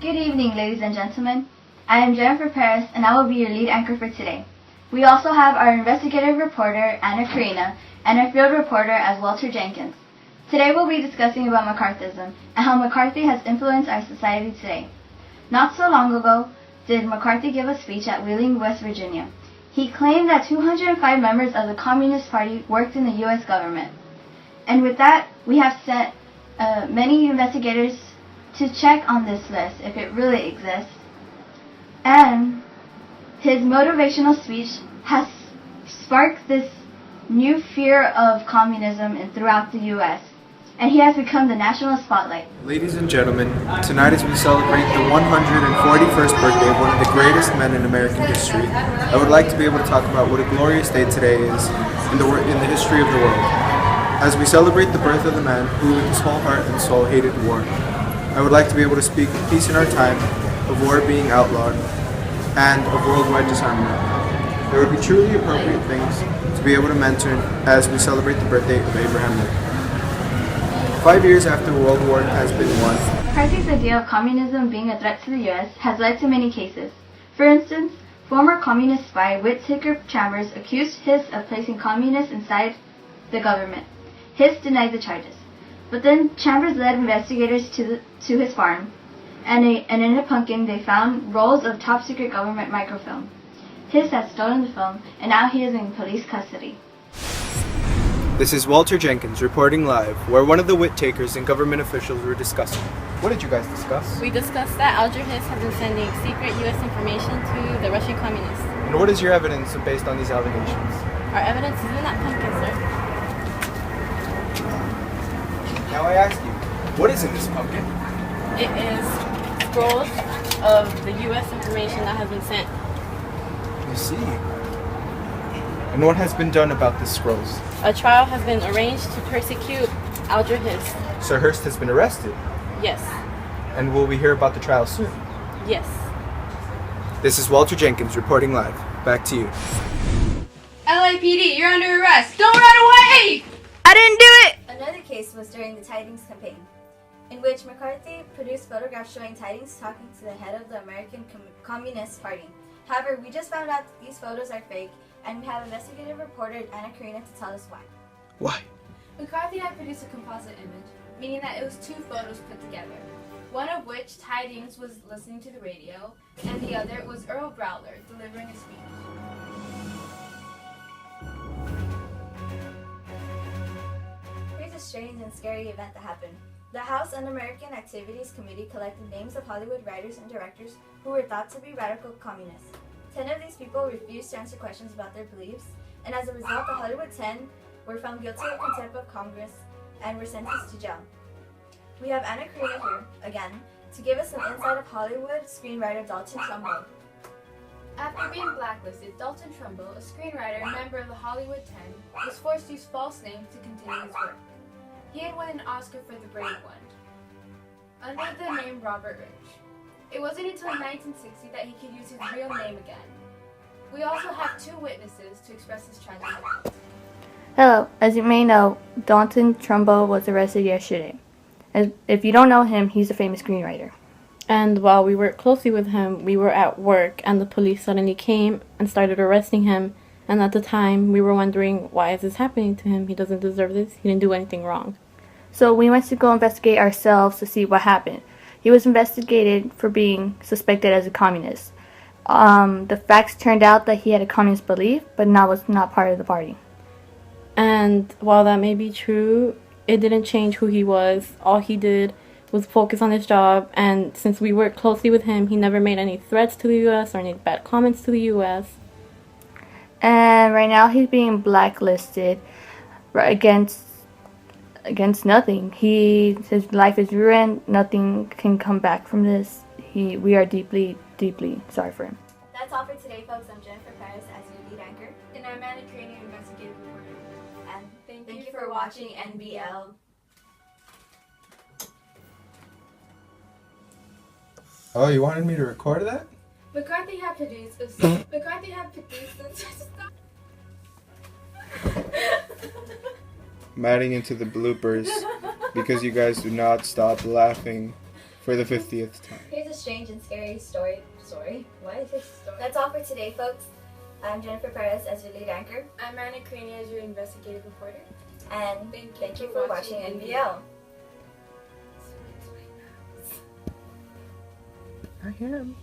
Good evening, ladies and gentlemen. I am Jennifer Perez, and I will be your lead anchor for today. We also have our investigative reporter, Anna Karina, and our field reporter as Walter Jenkins. Today we'll be discussing about McCarthyism and how McCarthy has influenced our society today. Not so long ago, did McCarthy give a speech at Wheeling, West Virginia. He claimed that 205 members of the Communist Party worked in the U.S. government. And with that, we have sent many investigators to check on this list if it really exists. And his motivational speech has sparked this new fear of communism throughout the U.S. And he has become the national spotlight. Ladies and gentlemen, tonight as we celebrate the 141st birthday of one of the greatest men in American history, I would like to be able to talk about what a glorious day today is in the history of the world. As we celebrate the birth of the man who with his whole heart and soul hated war, I would like to be able to speak of peace in our time, of war being outlawed, and of worldwide disarmament. There would be truly appropriate things to be able to mention as we celebrate the birthday of Abraham Lincoln. 5 years after World War has been won, McCarthy's idea of communism being a threat to the U.S. has led to many cases. For instance, former communist spy Whittaker Chambers accused Hiss of placing communists inside the government. Hiss denied the charges. But then Chambers led investigators to his farm, and in a pumpkin they found rolls of top-secret government microfilm. Hiss had stolen the film, and now he is in police custody. This is Walter Jenkins reporting live, where one of the Whittakers and government officials were discussing. What did you guys discuss? We discussed that Alger Hiss has been sending secret U.S. information to the Russian communists. And what is your evidence based on these allegations? Our evidence is in that pumpkin, sir. Now I ask you, what is in this pumpkin? It is scrolls of the U.S. information that has been sent. I see. And what has been done about the scrolls? A trial has been arranged to persecute Alger Hiss. Sir Hearst has been arrested. Yes. And will we hear about the trial soon? Yes. This is Walter Jenkins reporting live. Back to you. LAPD, you're under arrest. Don't run away! I didn't do it! Another case was during the Tidings campaign, in which McCarthy produced photographs showing Tidings talking to the head of the American Communist Party. However, we just found out that these photos are fake, and we have investigative reporter Anna Karina to tell us why. Why? McCarthy had produced a composite image, meaning that it was two photos put together. One of which Tidings was listening to the radio, and the other was Earl Browler delivering a speech. Here's a strange and scary event that happened. The House Un-American Activities Committee collected names of Hollywood writers and directors who were thought to be radical communists. 10 of these people refused to answer questions about their beliefs, and as a result, the Hollywood 10 were found guilty of contempt of Congress and were sentenced to jail. We have Anna Karina here, again, to give us some insight of Hollywood screenwriter Dalton Trumbo. After being blacklisted, Dalton Trumbo, a screenwriter and member of the Hollywood 10, was forced to use false names to continue his work. He had won an Oscar for The Brave One, under the name Robert Rich. It wasn't until 1960 that he could use his real name again. We also have two witnesses to express this tragic event. Hello, as you may know, Dalton Trumbo was arrested yesterday. If you don't know him, he's a famous screenwriter. And while we worked closely with him, we were at work and the police suddenly came and started arresting him. And at the time, we were wondering, why is this happening to him? He doesn't deserve this. He didn't do anything wrong. So we went to go investigate ourselves to see what happened. He was investigated for being suspected as a communist. The facts turned out that he had a communist belief, but was not part of the party. And while that may be true, it didn't change who he was. All he did was focus on his job, and since we worked closely with him, he never made any threats to the U.S. or any bad comments to the U.S. And right now he's being blacklisted against nothing. His life is ruined. Nothing can come back from this. We are deeply, deeply sorry for him. That's all for today, folks. I'm Jennifer Perez as your lead anchor. And I'm Anna Karina, investigative reporter. And thank you for watching NBL. Oh, you wanted me to record that? McCarthy had produced I'm adding into the bloopers. because you guys do not stop laughing for the 50th time. Here's a strange and scary story. Why is this story? That's all for today, folks. I'm Jennifer Perez as your lead anchor. I'm Anna Crania as your investigative reporter. And thank you for watching NBL. I am.